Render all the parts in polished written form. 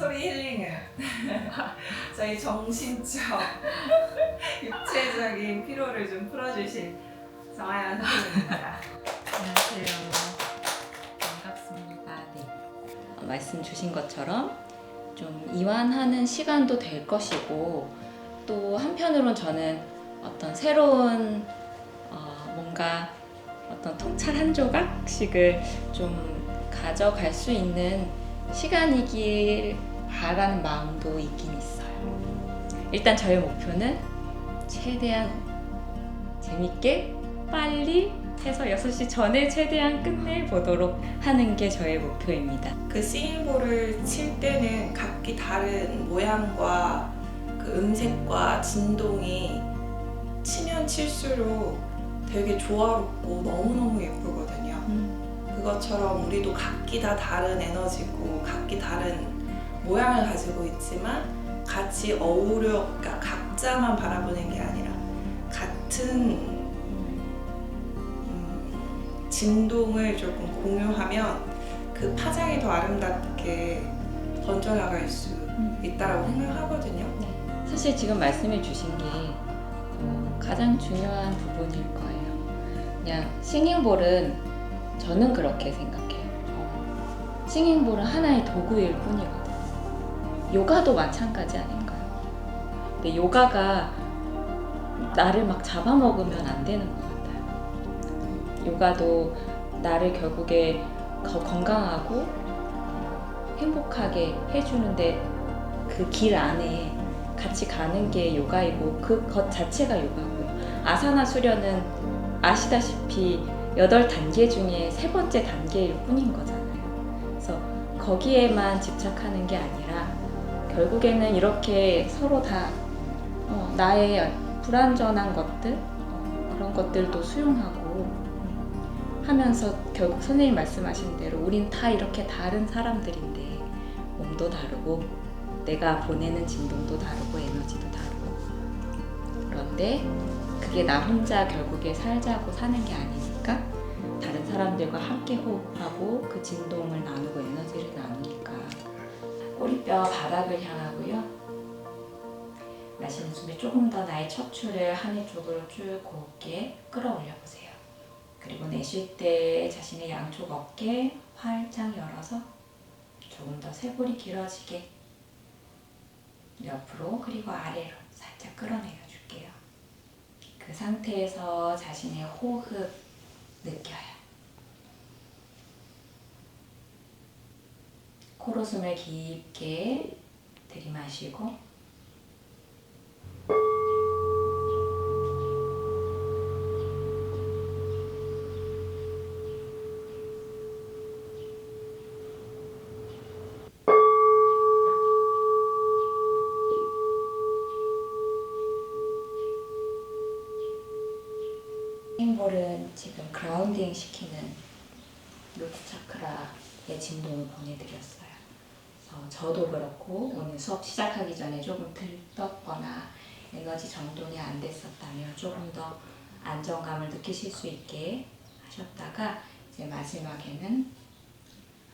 소리 힐링은 저희 정신적, 육체적인 피로를 좀 풀어주신 정하연 선생님입니다. 안녕하세요. 반갑습니다. 네. 말씀 주신 것처럼 좀 이완하는 시간도 될 것이고 또 한편으론 저는 어떤 새로운 뭔가 어떤 통찰 한 조각씩을 좀 가져갈 수 있는 시간이길 바라는 마음도 있긴 있어요. 일단 저의 목표는 최대한 재밌게 빨리 해서 6시 전에 최대한 끝내보도록 하는 게 저의 목표입니다. 그 싱잉볼을 칠 때는 각기 다른 모양과 그 음색과 진동이 치면 칠수록 되게 조화롭고 너무너무 예쁘거든요. 그것처럼 우리도 각기 다 다른 에너지고 각기 다른 모양을 가지고 있지만 같이 어우러, 그러니까 각자만 바라보는 게 아니라 같은 진동을 조금 공유하면 그 파장이 더 아름답게 번져나갈 수 있다라고 생각하거든요. 사실 지금 말씀해 주신 게 가장 중요한 부분일 거예요. 그냥 싱잉볼은 저는 그렇게 생각해요. 싱잉볼은 하나의 도구일 뿐이거든요. 요가도 마찬가지 아닌가요? 근데 요가가 나를 막 잡아먹으면 안 되는 것 같아요. 요가도 나를 결국에 더 건강하고 행복하게 해주는데 그 길 안에 같이 가는 게 요가이고 그것 자체가 요가고요. 아사나 수련은 아시다시피 8단계 중에 3번째 단계일 뿐인 거잖아요. 그래서 거기에만 집착하는 게 아니라 결국에는 이렇게 서로 다 나의 불완전한 것들 그런 것들도 수용하고 하면서 결국 선생님 말씀하신 대로 우린 다 이렇게 다른 사람들인데 몸도 다르고 내가 보내는 진동도 다르고 에너지도 다르고 그런데 그게 나 혼자 결국에 살자고 사는 게 아니니까 다른 사람들과 함께 호흡하고 그 진동을 나누고 에너지를 나누니까 꼬리뼈 바닥을 향하고요. 마시는 숨에 조금 더 나의 척추를 하늘 쪽으로 쭉 곱게 끌어올려 보세요. 그리고 내쉴 때 자신의 양쪽 어깨 활짝 열어서 조금 더 쇄골이 길어지게 옆으로 그리고 아래로 살짝 끌어내려 줄게요. 그 상태에서 자신의 호흡 느껴요. 코로 숨을 깊게 들이마시고 싱잉볼은 지금 그라운딩 시키는 로트 차크라의 진동을 보내드렸어요. 그래서 저도 그렇고 오늘 수업 시작하기 전에 조금 들떴거나 에너지 정돈이 안 됐었다면 조금 더 안정감을 느끼실 수 있게 하셨다가 이제 마지막에는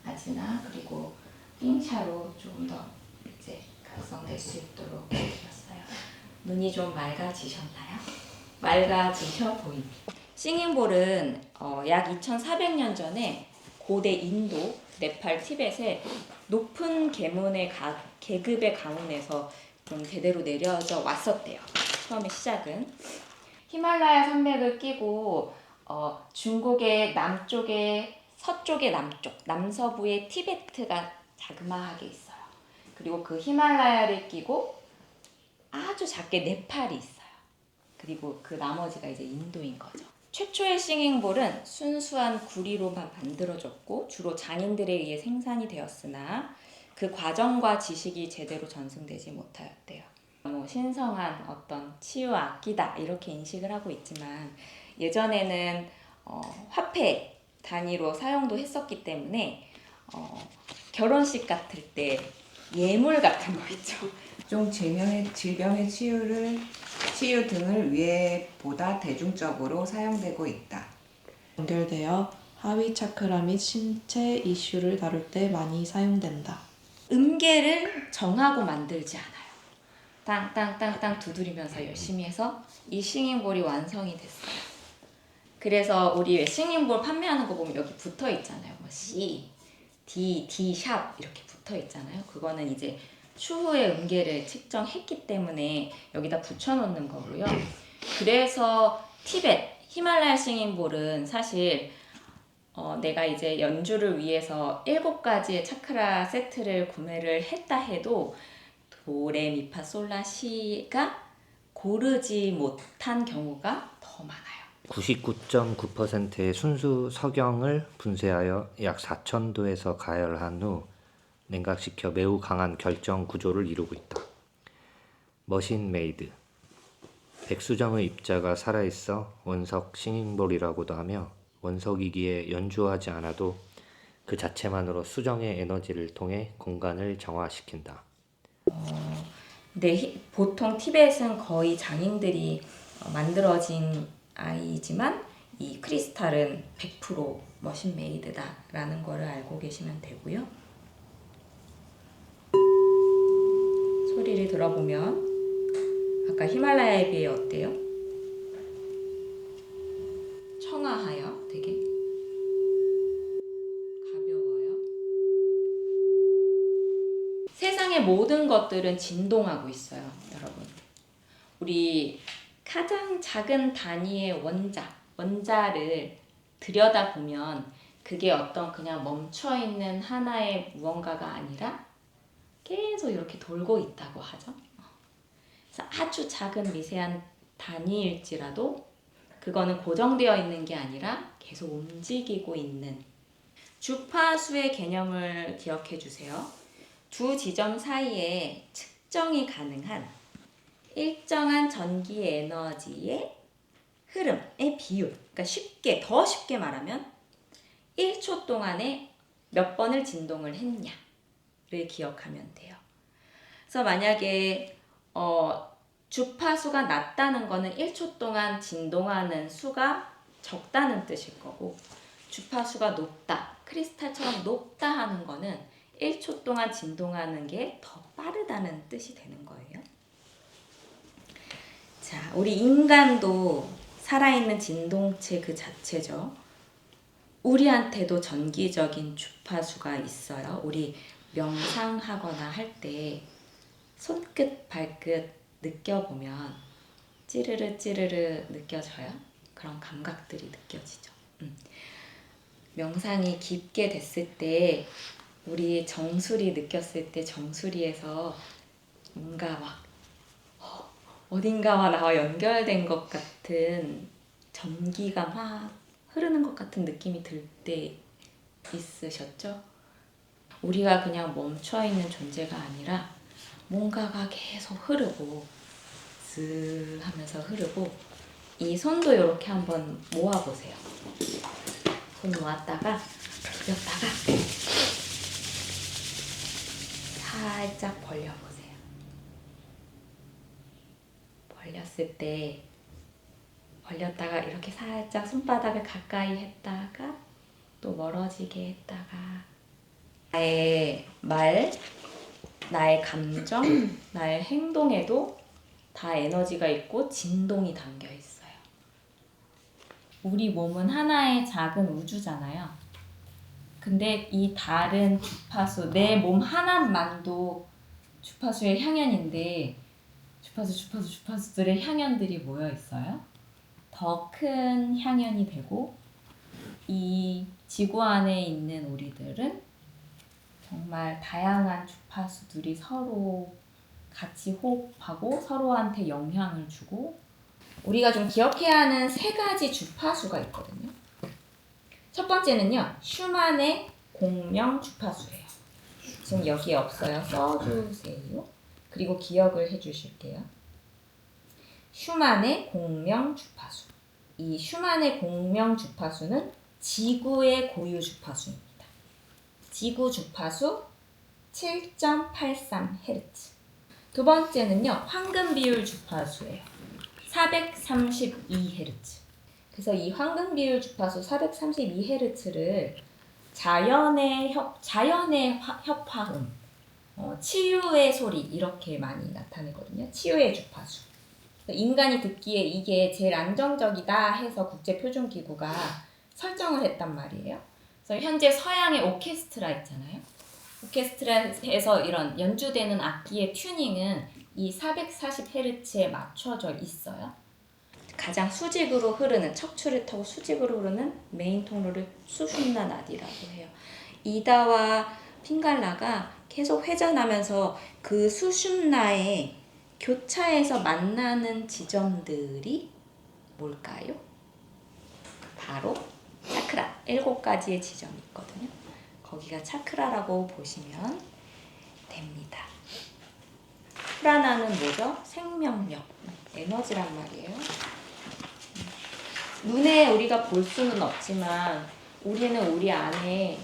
아지나 그리고 띵샤로 조금 더 이제 각성될 수 있도록 해드렸어요. 눈이 좀 맑아지셨나요? 맑아지셔 보입니다. 싱잉볼은 약 2400년 전에 고대 인도, 네팔, 티벳의 높은 계급의 가문에서 좀 대대로 내려져 왔었대요. 처음에 시작은 히말라야 산맥을 끼고 중국의 남쪽에 서쪽의 남쪽, 남서부의 티베트가 자그마하게 있어요. 그리고 그 히말라야를 끼고 아주 작게 네팔이 있어요. 그리고 그 나머지가 이제 인도인 거죠. 최초의 싱잉볼은 순수한 구리로만 만들어졌고 주로 장인들에 의해 생산이 되었으나 그 과정과 지식이 제대로 전승되지 못하였대요. 신성한 어떤 치유 악기다 이렇게 인식을 하고 있지만 예전에는 화폐 단위로 사용도 했었기 때문에 결혼식 같을 때 예물 같은 거 있죠. 각종 질병의 치유 등을 위해보다 대중적으로 사용되고 있다. 연결되어 하위 차크라 및 신체 이슈를 다룰 때 많이 사용된다. 음계를 정하고 만들지 않아요. 땅땅땅땅 두드리면서 열심히 해서 이 싱잉볼이 완성이 됐어요. 그래서 우리 왜 싱잉볼 판매하는 거 보면 여기 붙어 있잖아요. 뭐 C, D, D 샵 이렇게 붙어 있잖아요. 그거는 이제 추후에 음계를 측정했기 때문에 여기다 붙여놓는 거고요. 그래서 티벳, 히말라야 싱잉볼은 사실 내가 이제 연주를 위해서 7가지의 차크라 세트를 구매를 했다 해도 도, 레, 미, 파, 솔, 라, 시가 고르지 못한 경우가 더 많아요. 99.9%의 순수 석영을 분쇄하여 약 4,000도에서 가열한 후 냉각시켜 매우 강한 결정 구조를 이루고 있다. 머신 메이드. 백수정의 입자가 살아있어 원석 싱잉볼이라고도 하며 원석이기에 연주하지 않아도 그 자체만으로 수정의 에너지를 통해 공간을 정화시킨다. 네, 보통 티벳은 거의 장인들이 만들어진 아이지만 이 크리스탈은 100% 머신 메이드다라는 거를 알고 계시면 되고요. 소리를 들어보면 아까 히말라야에 비해 어때요? 청아하여 되게 가벼워요. 세상의 모든 것들은 진동하고 있어요, 여러분. 우리 가장 작은 단위의 원자를 들여다보면 그게 어떤 그냥 멈춰있는 하나의 무언가가 아니라 계속 이렇게 돌고 있다고 하죠. 그래서 아주 작은 미세한 단위일지라도 그거는 고정되어 있는 게 아니라 계속 움직이고 있는 주파수의 개념을 기억해 주세요. 두 지점 사이에 측정이 가능한 일정한 전기 에너지의 흐름의 비율. 그러니까 더 쉽게 말하면 1초 동안에 몇 번을 진동을 했냐를 기억하면 돼요. 그래서 만약에 주파수가 낮다는 거는 1초 동안 진동하는 수가 적다는 뜻일 거고, 주파수가 높다, 크리스탈처럼 높다 하는 거는 1초 동안 진동하는 게 더 빠르다는 뜻이 되는 거예요. 자, 우리 인간도 살아있는 진동체 그 자체죠. 우리한테도 전기적인 주파수가 있어요. 우리 명상하거나 할 때 손끝, 발끝 느껴보면 찌르르 찌르르 느껴져요. 그런 감각들이 느껴지죠. 명상이 깊게 됐을 때 우리 정수리 느꼈을 때 정수리에서 뭔가 막 어딘가와 나와 연결된 것 같은 전기가 막 흐르는 것 같은 느낌이 들 때 있으셨죠? 우리가 그냥 멈춰있는 존재가 아니라 뭔가가 계속 흐르고 쓱 하면서 흐르고, 이 손도 이렇게 한번 모아보세요. 손 모았다가 비볐다가 살짝 벌려보세요. 벌렸을 때 벌렸다가 이렇게 살짝 손바닥을 가까이 했다가 또 멀어지게 했다가, 나의 말, 나의 감정, 나의 행동에도 다 에너지가 있고 진동이 담겨 있어요. 우리 몸은 하나의 작은 우주잖아요. 근데 이 다른 주파수, 내 몸 하나만도 주파수의 향연인데 주파수들의 향연들이 모여 있어요. 더 큰 향연이 되고, 이 지구 안에 있는 우리들은 정말 다양한 주파수들이 서로 같이 호흡하고 서로한테 영향을 주고, 우리가 좀 기억해야 하는 3가지 주파수가 있거든요. 첫 번째는요, 슈만의 공명 주파수예요. 지금 여기에 없어요. 써주세요. 그리고 기억을 해주실게요. 슈만의 공명 주파수. 이 슈만의 공명 주파수는 지구의 고유 주파수입니다. 지구 주파수 7.83Hz. 두 번째는요, 황금 비율 주파수예요. 432Hz. 그래서 이 황금 비율 주파수 432Hz를 자연의 협화음, 치유의 소리 이렇게 많이 나타내거든요. 치유의 주파수. 인간이 듣기에 이게 제일 안정적이다 해서 국제표준기구가 설정을 했단 말이에요. 그래서 현재 서양의 오케스트라 있잖아요. 오케스트라에서 이런 연주되는 악기의 튜닝은 이 440Hz에 맞춰져 있어요. 가장 수직으로 흐르는, 척추를 타고 수직으로 흐르는 메인 통로를 수슌나 나디라고 해요. 이다와 핑갈라가 계속 회전하면서 그 수슌나의 교차에서 만나는 지점들이 뭘까요? 바로 차크라, 7가지의 지점이 있거든요. 거기가 차크라라고 보시면 됩니다. 프라나는 뭐죠? 생명력, 에너지란 말이에요. 눈에 우리가 볼 수는 없지만 우리는 우리 안에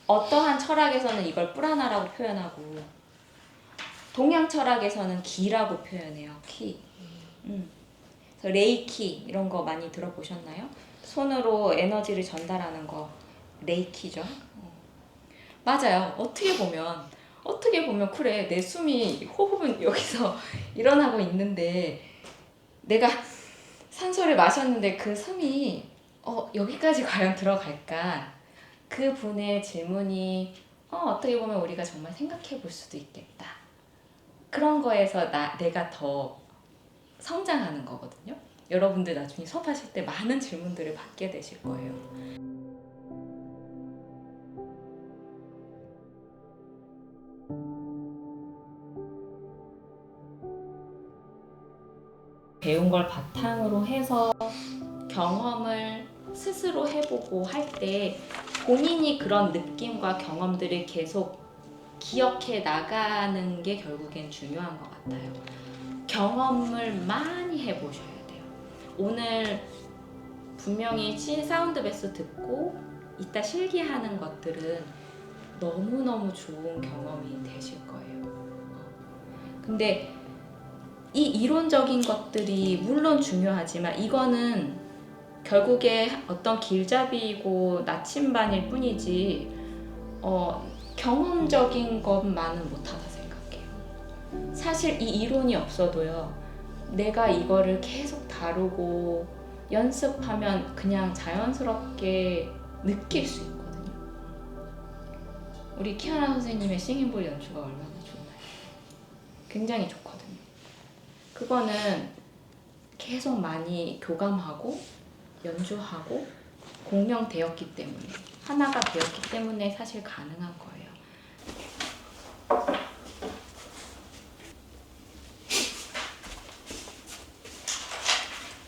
어떠한 철학에서는 이걸 프라나라고 표현하고 동양 철학에서는 기라고 표현해요. 키. 그래서 레이키 이런 거 많이 들어보셨나요? 손으로 에너지를 전달하는 거 레이키죠. 맞아요. 어떻게 보면 그래 내 숨이 호흡은 여기서 일어나고 있는데 내가 산소를 마셨는데 그 숨이 여기까지 과연 들어갈까? 그 분의 질문이 어떻게 보면 우리가 정말 생각해 볼 수도 있겠다. 그런 거에서 내가 더 성장하는 거거든요. 여러분들 나중에 수업하실 때 많은 질문들을 받게 되실 거예요. 배운 걸 바탕으로 해서 경험을 스스로 해보고 할 때 본인이 그런 느낌과 경험들을 계속 기억해 나가는 게 결국엔 중요한 것 같아요. 경험을 많이 해보셔야 돼요. 오늘 분명히 사운드 베스 듣고 이따 실기하는 것들은 너무너무 좋은 경험이 되실 거예요. 근데 이 이론적인 것들이 물론 중요하지만 이거는 결국에 어떤 길잡이이고 나침반일 뿐이지 경험적인 것만은 못하다 생각해요. 사실 이 이론이 없어도요. 내가 이거를 계속 다루고 연습하면 그냥 자연스럽게 느낄 수 있거든요. 우리 키아나 선생님의 싱잉볼 연주가 얼마나 좋나요? 굉장히 좋거든요. 그거는 계속 많이 교감하고 연주하고 공명되었기 때문에 하나가 되었기 때문에 사실 가능한 거예요.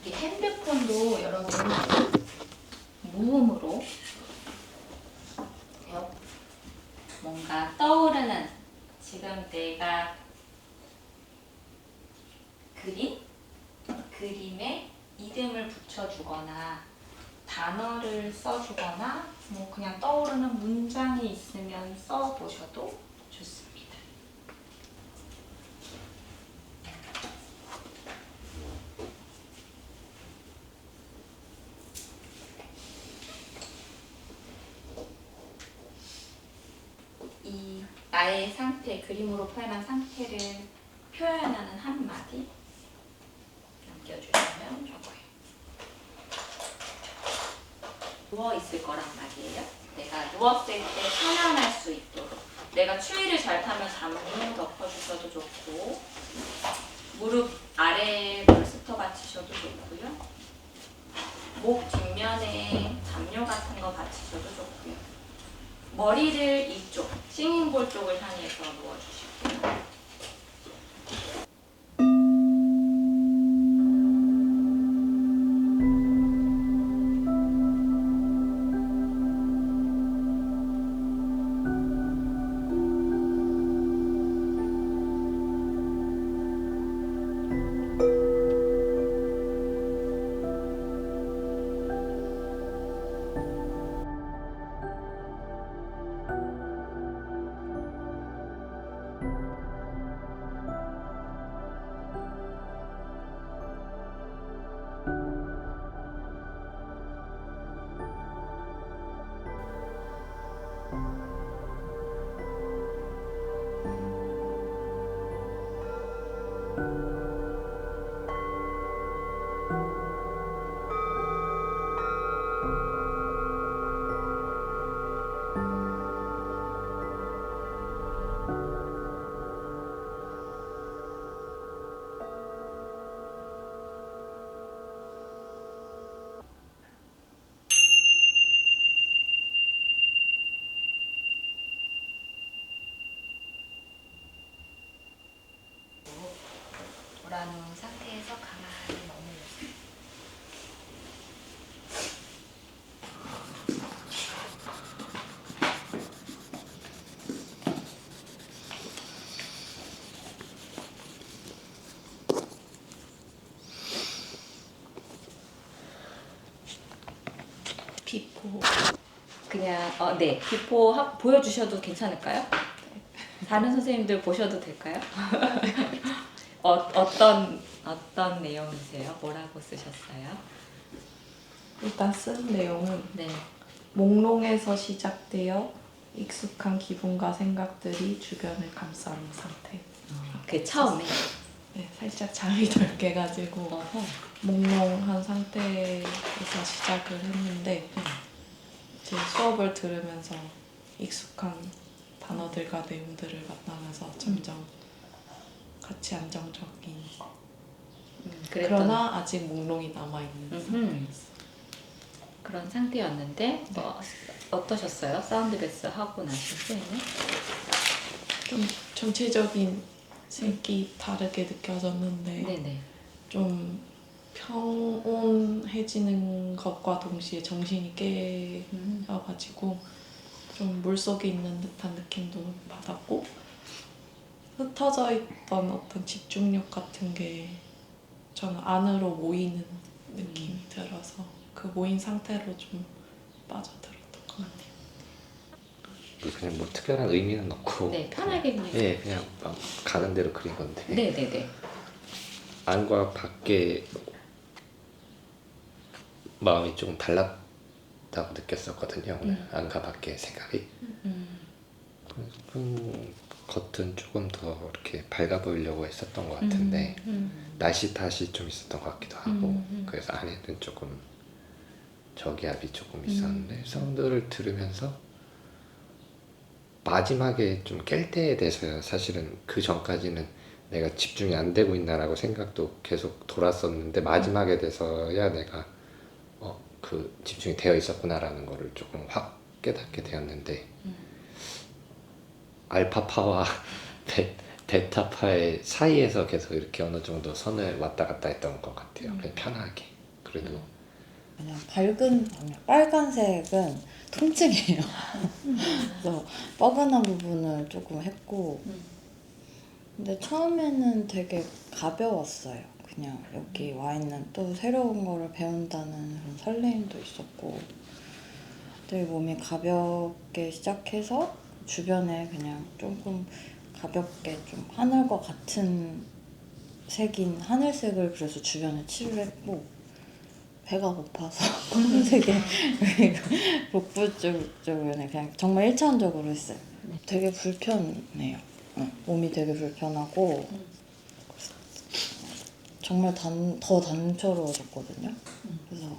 이 핸드폰도 여러분 무음으로 뭔가 떠오르는 지금 내가 그림에 이름을 붙여주거나 단어를 써주거나 뭐 그냥 떠오르는 문장이 있으면 써보셔도 좋습니다. 이 나의 상태, 그림으로 표현한 상태를 표현하는 한마디 남겨주시면 좋고요. 누워있을 거란 말이에요. 내가 누웠을 때 편안할 수 있도록 내가 추위를 잘 타면 잠을 덮어주셔도 좋고 무릎 아래에 볼스터 받치셔도 좋고요. 목 뒷면에 담요 같은 거 받치셔도 좋고요. 머리를 이쪽, 싱잉볼 쪽을 향해서 누워주실게요. 오란 후 상태에서 가만히 머물러주세요. 비포. 그냥 네 비포 보여주셔도 괜찮을까요? 다른 선생님들 보셔도 될까요? 어떤 내용이세요? 뭐라고 쓰셨어요? 일단 쓴 내용은 네. 몽롱에서 시작되어 익숙한 기분과 생각들이 주변을 감싸는 상태. 그 처음에. 네, 살짝 잠이 덜 깨가지고 어허. 몽롱한 상태에서 시작을 했는데 이제 수업을 들으면서 익숙한 단어들과 내용들을 만나면서 점점 같이 안정적인 그러나 아직 몽롱이 남아있는 상태였어요. 그런 상태였는데 어떠셨어요? 사운드 베스 하고 나실 때는? 좀 전체적인 색이 다르게 느껴졌는데 네네. 좀 평온해지는 것과 동시에 정신이 깨어가지고 좀 물속에 있는 듯한 느낌도 받았고 흩어져 있던 어떤 집중력 같은 게 저는 안으로 모이는 느낌이 들어서 그 모인 상태로 좀 빠져들었던 것 같아요. 그냥 뭐 특별한 의미는 없고 네, 편하게 그냥. 예, 그냥 막 가는 대로 그린 건데 네네네. 안과 밖에 마음이 조금 달랐다고 느꼈었거든요. 오늘 안과 밖의 생각이 겉은 조금 더 이렇게 밝아 보이려고 했었던 것 같은데 날씨 탓이 좀 있었던 것 같기도 하고 그래서 안에는 조금 저기압이 조금 있었는데 사운드를 들으면서 마지막에 좀 깰 때에 대해서 사실은 그 전까지는 내가 집중이 안 되고 있나라고 생각도 계속 돌았었는데 마지막에 돼서야 내가 그 집중이 되어 있었구나라는 거를 조금 확 깨닫게 되었는데 알파파와 베타파의 사이에서 계속 이렇게 어느 정도 선을 왔다 갔다 했던 것 같아요. 그냥 편하게 그래도 그냥 밝은 방향, 빨간색은 통증이에요. 그래서 뻐근한 부분을 조금 했고 근데 처음에는 되게 가벼웠어요. 그냥 여기 와 있는 또 새로운 거를 배운다는 그런 설레임도 있었고 되게 몸이 가볍게 시작해서 주변에 그냥 조금 가볍게 좀 하늘과 같은 색인 하늘색을 그래서 주변에 칠을 했고 배가 고파서 검은색에 복부 쪽은 그냥 정말 1차원적으로 했어요. 되게 불편해요. 몸이 되게 불편하고 정말 더 단초로워졌거든요. 그래서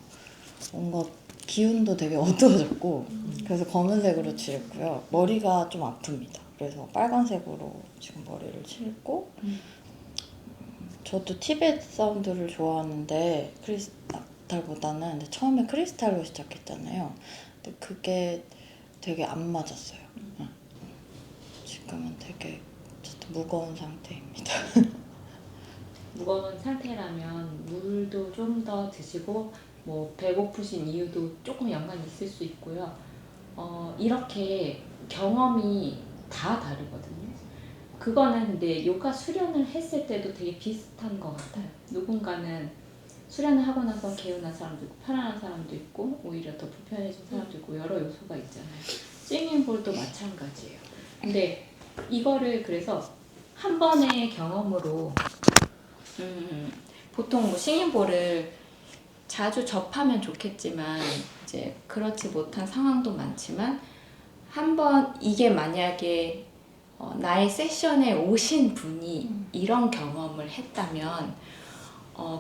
뭔가 기운도 되게 어두워졌고 그래서 검은색으로 칠했고요. 머리가 좀 아픕니다. 그래서 빨간색으로 지금 머리를 칠고 저도 티벳 사운드를 좋아하는데 크리스탈보다는 근데 처음에 크리스탈로 시작했잖아요. 근데 그게 되게 안 맞았어요. 지금은 되게 무거운 상태입니다. 무거운 상태라면 물도 좀 더 드시고 뭐 배고프신 이유도 조금 연관이 있을 수 있고요. 이렇게 경험이 다 다르거든요. 그거는 근데 요가 수련을 했을 때도 되게 비슷한 것 같아요. 누군가는 수련을 하고 나서 개운한 사람도 있고 편안한 사람도 있고 오히려 더 불편해진 사람도 있고 여러 요소가 있잖아요. 싱잉볼도 마찬가지예요. 근데 이거를 그래서 한 번의 경험으로 보통 뭐 싱잉볼을 자주 접하면 좋겠지만 이제 그렇지 못한 상황도 많지만 한번 이게 만약에 나의 세션에 오신 분이 이런 경험을 했다면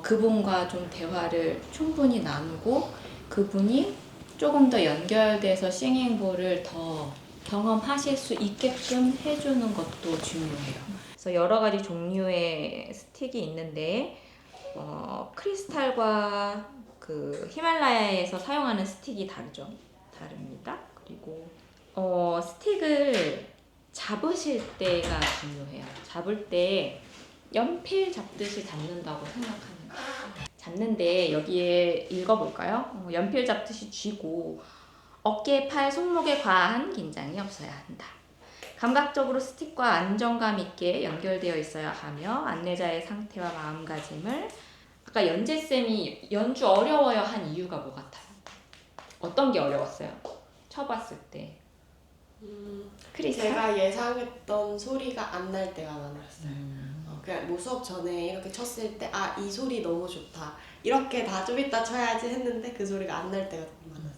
그분과 좀 대화를 충분히 나누고 그분이 조금 더 연결돼서 싱잉볼을 더 경험하실 수 있게끔 해주는 것도 중요해요. 그래서 여러 가지 종류의 스틱이 있는데 크리스탈과 그 히말라야에서 사용하는 스틱이 다릅니다. 그리고 스틱을 잡으실 때가 중요해요. 잡을 때 연필 잡듯이 잡는다고 생각하는 거예요. 잡는데 여기에 읽어볼까요? 연필 잡듯이 쥐고 어깨, 팔, 손목에 과한 긴장이 없어야 한다. 감각적으로 스틱과 안정감 있게 연결되어 있어야 하며 안내자의 상태와 마음가짐을 아까 연재쌤이 연주 어려워요 한 이유가 뭐 같아요? 어떤 게 어려웠어요? 쳐봤을 때. 크리스탈? 제가 예상했던 소리가 안 날 때가 많았어요. 그냥 뭐 수업 전에 이렇게 쳤을 때 아, 이 소리 너무 좋다. 이렇게 다 좀 이따 쳐야지 했는데 그 소리가 안 날 때가 너무 많았어요.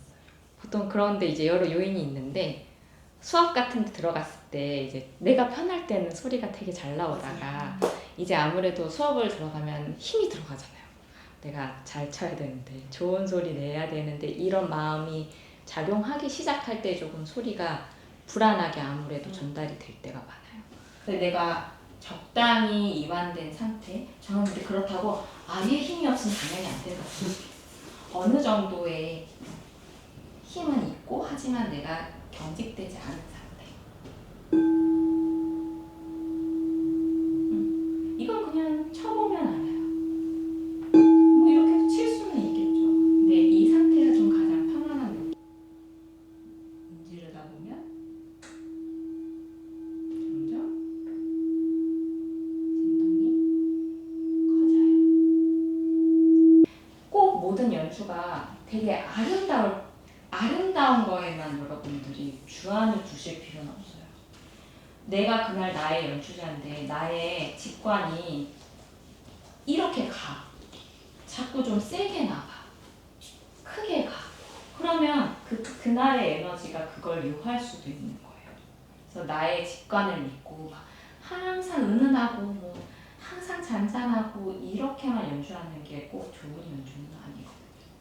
보통 그런데 이제 여러 요인이 있는데 수업 같은 데 들어갔을 때 이제 내가 편할 때는 소리가 되게 잘 나오다가 이제 아무래도 수업을 들어가면 힘이 들어가잖아요. 내가 잘 쳐야 되는데 좋은 소리 내야 되는데 이런 마음이 작용하기 시작할 때 조금 소리가 불안하게 아무래도 전달이 될 때가 많아요. 근데 내가 적당히 이완된 상태, 저는 근데 그렇다고 아예 힘이 없으면 당연히 안 된다고 생각해요. 어느 정도의 힘은 있고 하지만 내가 경직되지 않은 상태. 이건 그냥 쳐보면 알아요. 뭐 이렇게도 칠 수는 있겠죠. 근데 이 상태가 좀 가장 편안한 느낌. 문지르다 보면 점점 진동이 커져요. 꼭 모든 연주가 되게 아름다운 거에만 여러분들이 주안을 두실 필요는 없어요. 내가 그날 나의 연주자인데 나의 직관이 이렇게 가. 자꾸 좀 세게 나가. 크게 가. 그러면 그날의 에너지가 그걸 유화할 수도 있는 거예요. 그래서 나의 직관을 믿고 막 항상 은은하고 뭐 항상 잔잔하고 이렇게만 연주하는 게 꼭 좋은 연주는 아니거든요.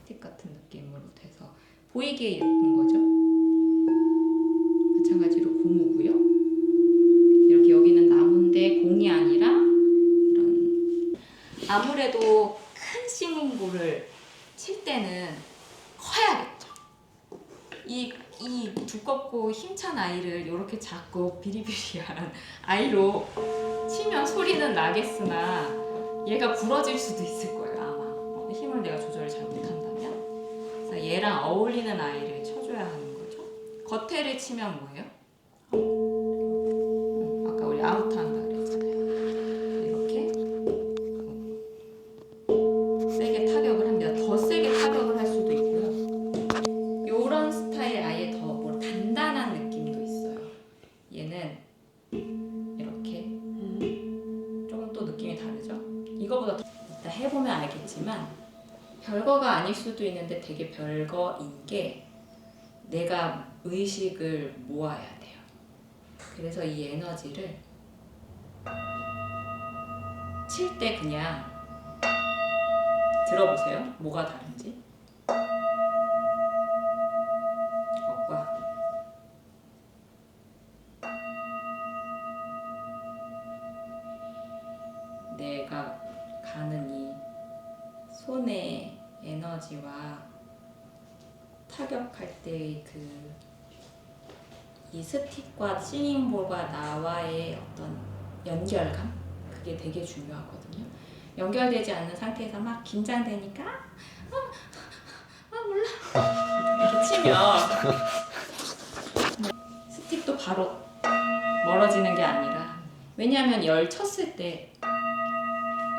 스틱 같은 느낌으로 돼서 보이게 예쁜 거죠. 마찬가지로 고무고요. 이렇게 여기는 나무인데 공이 아니라 이런 아무래도 큰 싱잉볼을 칠 때는 커야겠죠. 이 두껍고 힘찬 아이를 이렇게 작고 비리비리한 아이로 치면 소리는 나겠으나 얘가 부러질 수도 있을 거예요. 아마 힘을 내가 조절을 잘 못한다면. 그래서 얘랑 어울리는 아이를 쳐줘야 하는 거죠. 겉에를 치면 뭐예요? 아까 우리 아우터 한다 그랬잖아요. 이렇게 세게 타격을 하면 더 세게 타격을 할 수도 있고요. 요런 스타일 아예 더 뭐 단단한 느낌도 있어요. 얘는 이렇게 조금 또 느낌이 다르죠. 이거보다 이따 해보면 알겠지만 별거가 아닐 수도 있는데 되게 별거인 게 내가 의식을 모아야 돼요. 그래서 이 에너지를 칠 때 그냥 들어보세요. 뭐가 다른지. 것과 내가 가는 이 손의 에너지와 타격할 때의 이 스틱과 싱잉볼과 나와의 어떤 연결감? 그게 되게 중요하거든요. 연결되지 않는 상태에서 막 긴장되니까 몰라 이렇게 치면 스틱도 바로 멀어지는 게 아니라 왜냐하면 열 쳤을 때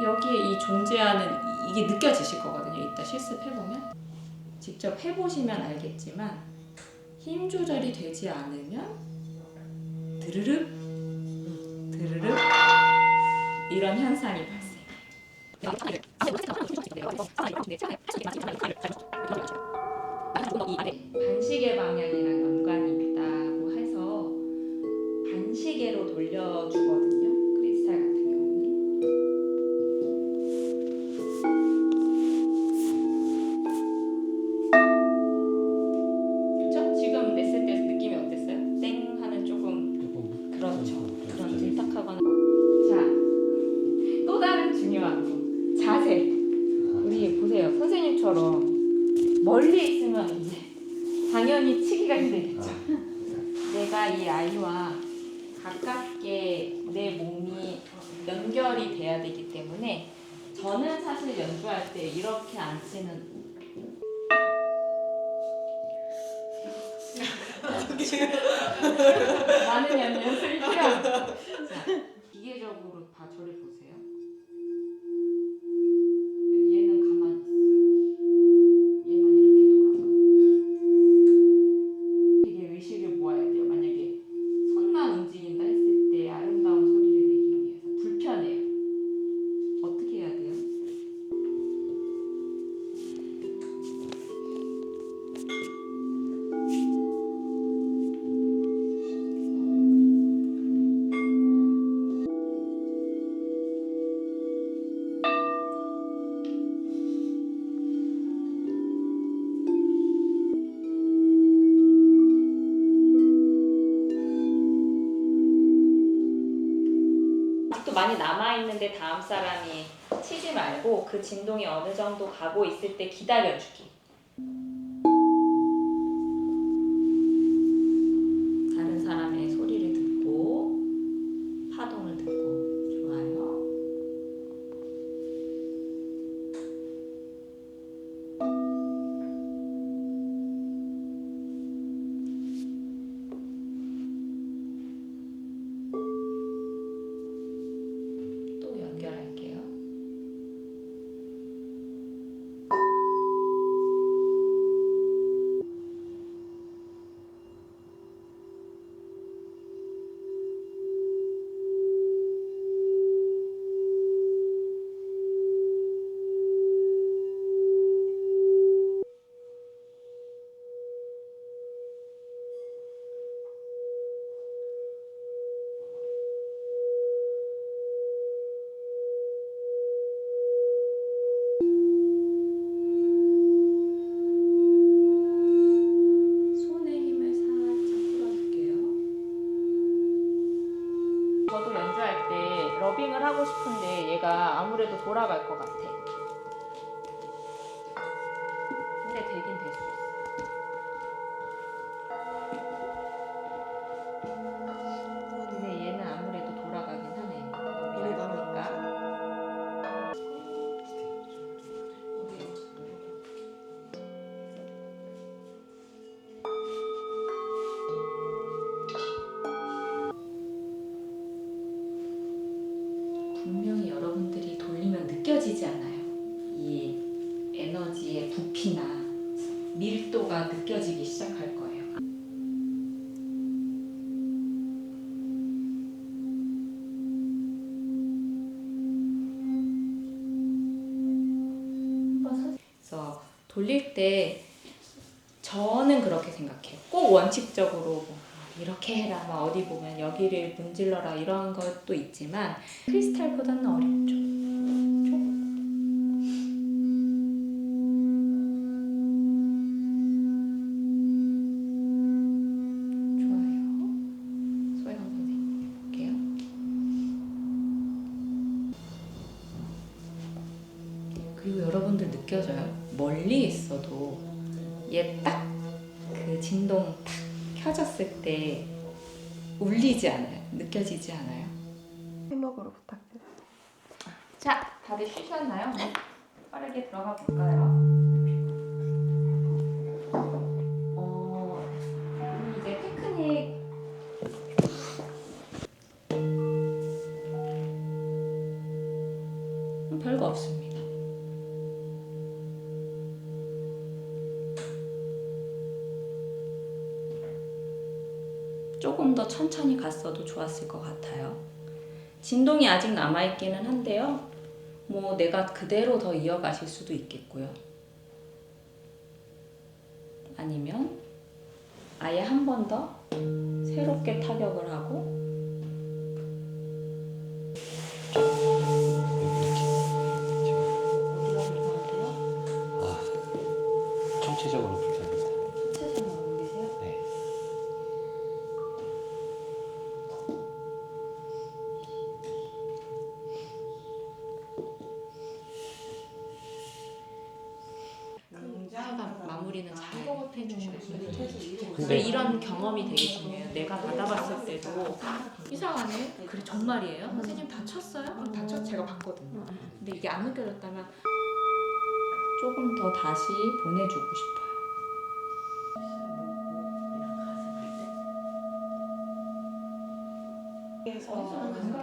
여기에 이 존재하는 이게 느껴지실 거거든요. 이따 실습해보면 직접 해보시면 알겠지만 힘 조절이 되지 않으면 드르륵 드르륵 이런 현상이 발생. 반시계 방향이랑 연관이 있다고 해서 반시계로 돌려 주거든요. 크리스탈 같은 경우는. 그렇죠? 지금 냈을 때 느낌이 어땠어요? 땡 하는 조금 그렇죠. 그런 들딱하거나. 자, 또 다른 중요한 거. 자세. 우리 보세요. 선생님처럼 멀리 있으면 이제 당연히 치기가 힘들겠죠. 내가 이 아이와 가깝게 내 몸이 연결이 돼야 되기 때문에 저는 사실 연주할 때 이렇게 안 치는 많은 연습이 필요합니다. 자, 기계적으로 저를 보세요. 얘는 가만히 있어. 얘만 이렇게 돌아서. 되게 의식을 모아야 돼요. 만약에 손만 움직인다 했을 때 아름다운 소리를 내기 위해서 불편해요. 어떻게 해야 돼요? 아직도 많이 남아있는데 다음 사람이 치지 말고 그 진동이 어느 정도 가고 있을 때 기다려주기. 다른 사람의 소리를 듣고 파동을 듣고. 좋아요. 또 연결할게요. 손의 힘을 살짝 풀어줄게요. 저도 연주할 때 러빙을 하고 싶은데 얘가 아무래도 돌아갈 것 같아. 근데 되긴 될 수 있어. 근데 얘는 아무래도 돌아가긴 하네. 너무 얇으니까. 분명히 여러분들이 돌리면 느껴지지 않아요. 이 에너지의 부피나 밀도가 느껴지기 시작할 거예요. 그래서 돌릴 때 저는 그렇게 생각해요. 꼭 원칙적으로 뭐 이렇게 해라, 막 어디 보면 여기를 문질러라 이런 것도 있지만 크리스탈보다는 어렵죠. 좋아요. 소영 선생님 해볼게요. 그리고 여러분들 느껴져요? 멀리 있어도 얘 딱 그 진동 탁 켜졌을 때 울리지 않아요? 느껴지지 않아요? 해먹으로 부탁드려요. 자, 다들 쉬셨나요? 빠르게 들어가 볼까요? 이제 테크닉 별거 없습니다. 조금 더 천천히 갔어도 좋았을 것 같아요. 진동이 아직 남아있기는 한데요. 뭐 내가 그대로 더 이어가실 수도 있겠고요. 아니면 아예 한 번 더 새롭게 타격을 하고 근데 이런 경험이 되게 중요해요. 내가 받아봤을 때도 이상하네. 그래 정말이에요? 선생님 다쳤어요? 다쳤 제가 봤거든요. 근데 이게 안 느껴졌다면 조금 더 다시 보내주고 싶어요. 여기에서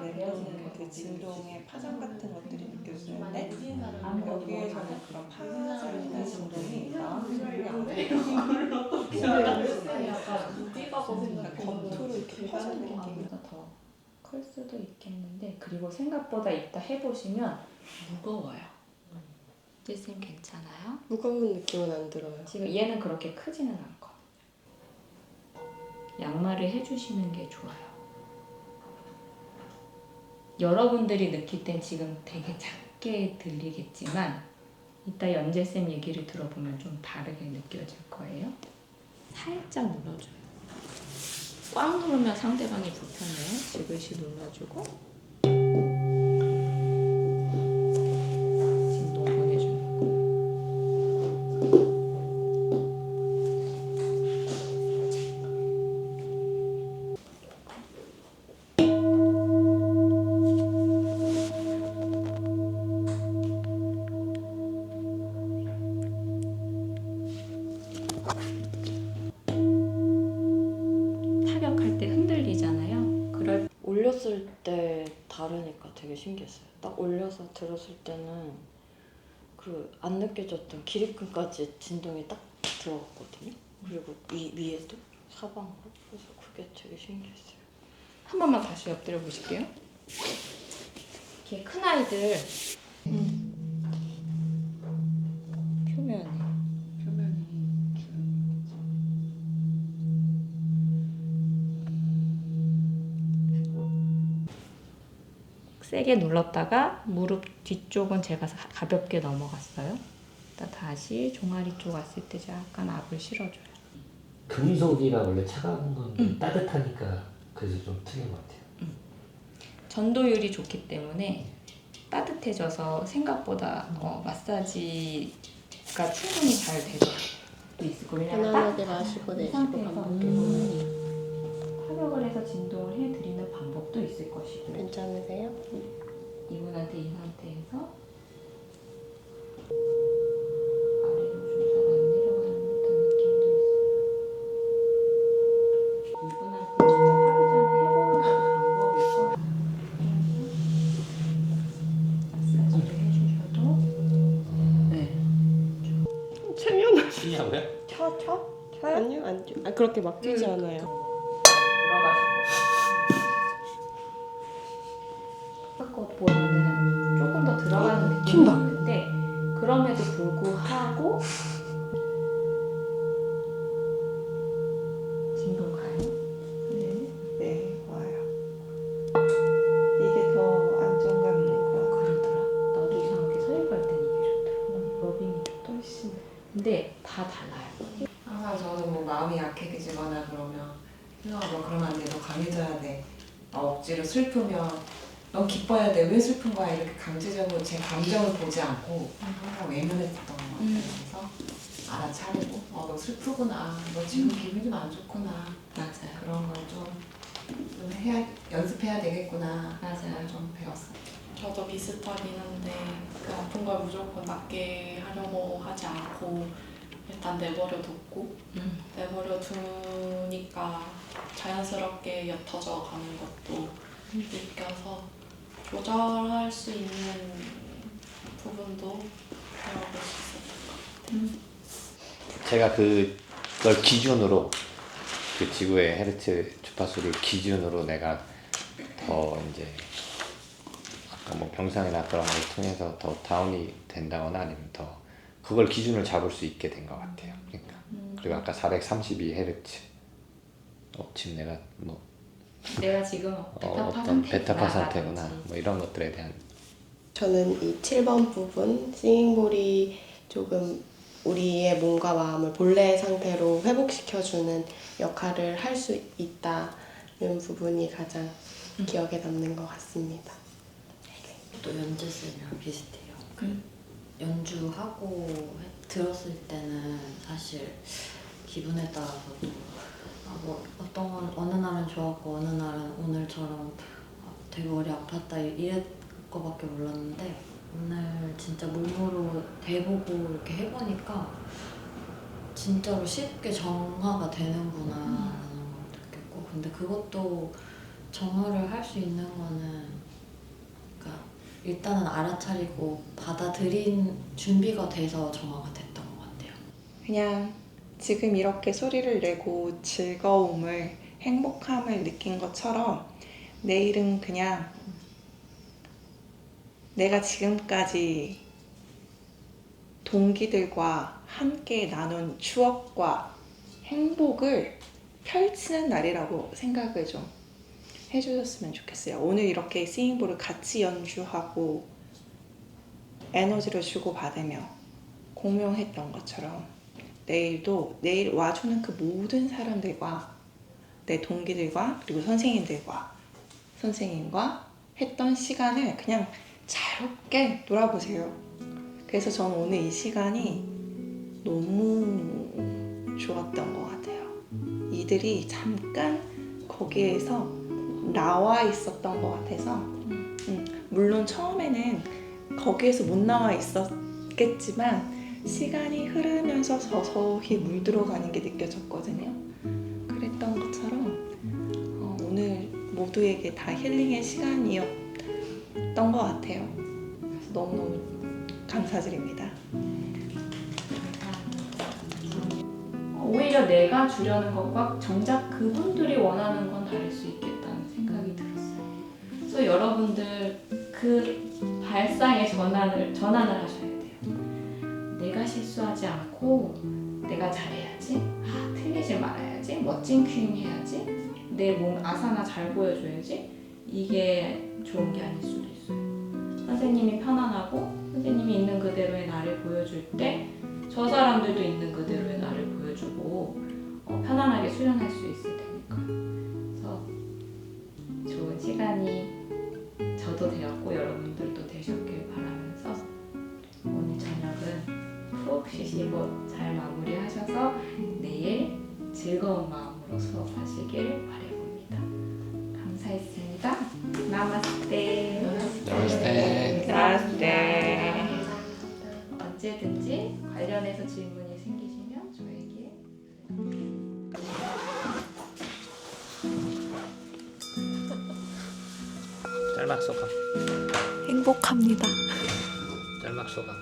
내려지는 그 진동의 파장 같은 것들이 느껴지는데 여기에서는 그런 파장이나 진동이 나한테 안 돼요. 겉으로 이렇게 퍼지는 느낌이. 더 클 수도 있겠는데 그리고 생각보다 이따 해보시면 무거워요. 쌤 괜찮아요? 무거운 느낌은 안 들어요. 지금 얘는 그렇게 크지는 않거든요. 양말을 해주시는 게 좋아요. 여러분들이 느낄 땐 지금 되게 작게 들리겠지만 이따 연재쌤 얘기를 들어보면 좀 다르게 느껴질 거예요. 살짝 눌러줘요. 꽉 누르면 상대방이 불편해요. 지그시 눌러주고 진동 보내주는 거. 타격할 때 흔들리잖아요. 그럴 올렸을 때 다르니까 되게 신기했어요. 딱 올려서 들었을 때는 그 안 느껴졌던 기립근까지 진동이 딱 들어갔거든요. 그리고 위에도 사방으로. 그래서 그게 되게 신기했어요. 한 번만 다시 엎드려 보실게요. 이렇게 큰 아이들 표면에 세게 눌렀다가 무릎 뒤쪽은 제가 가볍게 넘어갔어요. 다시 종아리 쪽 왔을 때 약간 압을 실어줘요. 금속이라 원래 차가운 건 따뜻하니까 그래서 좀 틀린 것 같아요. 전도율이 좋기 때문에 따뜻해져서 생각보다 마사지가 충분히 잘 되고 있을 거예요. 편안하게 마시고 이 내쉬고 상태에서 반복해보는. 타격을 해서 진동을 해드리는 방법도 있을 것이고 괜찮으세요? 이분한테 이 상태에서 아래로 주사가 안 내려가는 듯한 느낌도 있어요. 이분한테 진짜 하기 전에 해보는 것도 방법일 거예요. 마사지를 해주셔도 체면 치냐고요? 쳐요? 아니요 안 쳐. 그렇게 막 뛰지 않아요. 것보다는 조금 더 들어가는 느낌이 있는데 그럼에도 불구하고 진동 가요? 네, 와요. 이게 더 안정감 있는 것 같아요. 그러더라. 나도 이상하게 서울갈 땐 이게 좋더라. 러빙이 좋다. 훨씬. 근데 다 달라요. 항상 저는 뭐 마음이 약해지거나 그러면 너 그러면 안 돼, 너 강해져야 돼. 억지로 슬프면 너 기뻐야 돼, 왜 슬픈 거야 이렇게 강제적으로 제 감정을 보지 않고 항상 외면했던 것 같아요. 그래서 알아차리고 너 슬프구나, 너 지금 기분이 좀 안 좋구나, 맞아요. 그런 걸 좀 해야, 연습해야 되겠구나, 맞아요. 좀 배웠어요. 저도 비슷하긴 한데 그 아픈 걸 무조건 낫게 하려고 하지 않고 일단 내버려 뒀고 내버려 두니까 자연스럽게 옅어져 가는 것도 느껴서 조절할 수 있는 부분도 배워볼 수 있었던 것 같아요. 제가 그걸 기준으로 그 지구의 헤르츠 주파수를 기준으로 내가 더 이제 아까 뭐 병상이나 그런 걸 통해서 더 다운이 된다거나 아니면 더 그걸 기준을 잡을 수 있게 된 것 같아요. 그러니까 그리고 아까 432헤르츠 지금 내가 뭐 내가 지금 어떤 베타파 상태구나 뭐 이런 것들에 대한 저는 이 7번 부분 싱잉볼이 조금 우리의 몸과 마음을 본래의 상태로 회복시켜주는 역할을 할 수 있다는 부분이 가장 기억에 남는 것 같습니다. 또 연주쌤이랑 비슷해요. 연주하고 들었을 때는 사실 기분에 따라서 또 뭐 어떤 건 어느 날은 좋았고 어느 날은 오늘처럼 되게 머리 아팠다 이럴 거밖에 몰랐는데 오늘 진짜 몸으로 대보고 이렇게 해보니까 진짜로 쉽게 정화가 되는구나 라는 걸 느꼈고 근데 그것도 정화를 할 수 있는 거는 그러니까 일단은 알아차리고 받아들인 준비가 돼서 정화가 됐던 것 같아요. 그냥 지금 이렇게 소리를 내고 즐거움을, 행복함을 느낀 것처럼 내일은 그냥 내가 지금까지 동기들과 함께 나눈 추억과 행복을 펼치는 날이라고 생각을 좀 해주셨으면 좋겠어요. 오늘 이렇게 싱잉볼을 같이 연주하고 에너지를 주고받으며 공명했던 것처럼 내일도 내일 와주는 그 모든 사람들과 내 동기들과 그리고 선생님과 했던 시간을 그냥 자유롭게 놀아보세요. 그래서 저는 오늘 이 시간이 너무 좋았던 것 같아요. 이들이 잠깐 거기에서 나와 있었던 것 같아서 물론 처음에는 거기에서 못 나와 있었겠지만 시간이 흐르면서 서서히 물들어가는 게 느껴졌거든요. 그랬던 것처럼 오늘 모두에게 다 힐링의 시간이었던 것 같아요. 그래서 너무너무 감사드립니다. 오히려 내가 주려는 것과 정작 그분들이 원하는 건 다를 수 있겠다는 생각이 들었어요. 그래서 여러분들 그 발상의 전환을 하셔야 돼요. 내가 실수하지 않고 내가 잘해야지, 틀리지 말아야지, 멋진 퀸 해야지, 내 몸 아사나 잘 보여줘야지, 이게 좋은 게 아닐 수도 있어요. 선생님이 편안하고 선생님이 있는 그대로의 나를 보여줄 때 저 사람들도 있는 그대로의 나를 보여주고 편안하게 수련할 수 있을 테니까. 그래서 좋은 시간이 저도 되었고 여러분들도 되셨길 바라면서 오늘 저녁은 푹 쉬시고 잘 마무리하셔서 내일 즐거운 마음으로 수업하시길 바라봅니다. 감사했습니다. 나마스테. 나마스테. 나마스테. 언제든지 관련해서 질문이 생기시면 저에게 짤막 소감. 행복합니다. 짤막 소감.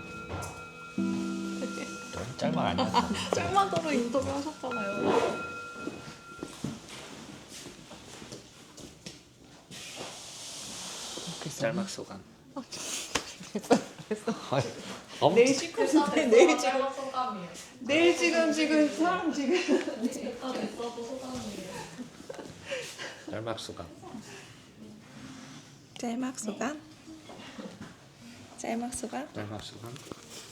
짤막 아니야. 짤막으로 인터뷰 하셨잖아요. 짤막 소감. 내일 시크릿인데 내일 지금 사람 지금 짤막 소감. 짤막 소감? 짤막 소감? 짤막 소감.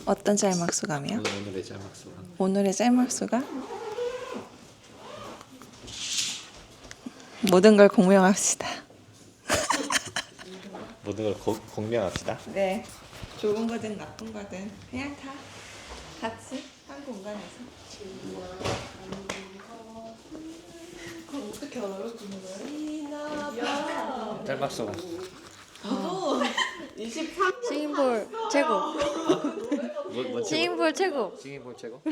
어떤 짤막 소감이요? 오늘의 짤막 소감. 오늘의 짤막 소감? 모든 걸 공명합시다. 모든 걸 공명합시다. 네, 좋은 거든 나쁜 거든 그냥 다 같이 한 공간에서. 그럼 어떻게 알아요? 그 노래? 짤막 소감. 싱잉볼 최고. 뭐 최고? 싱잉볼 최고. 싱잉볼 최고?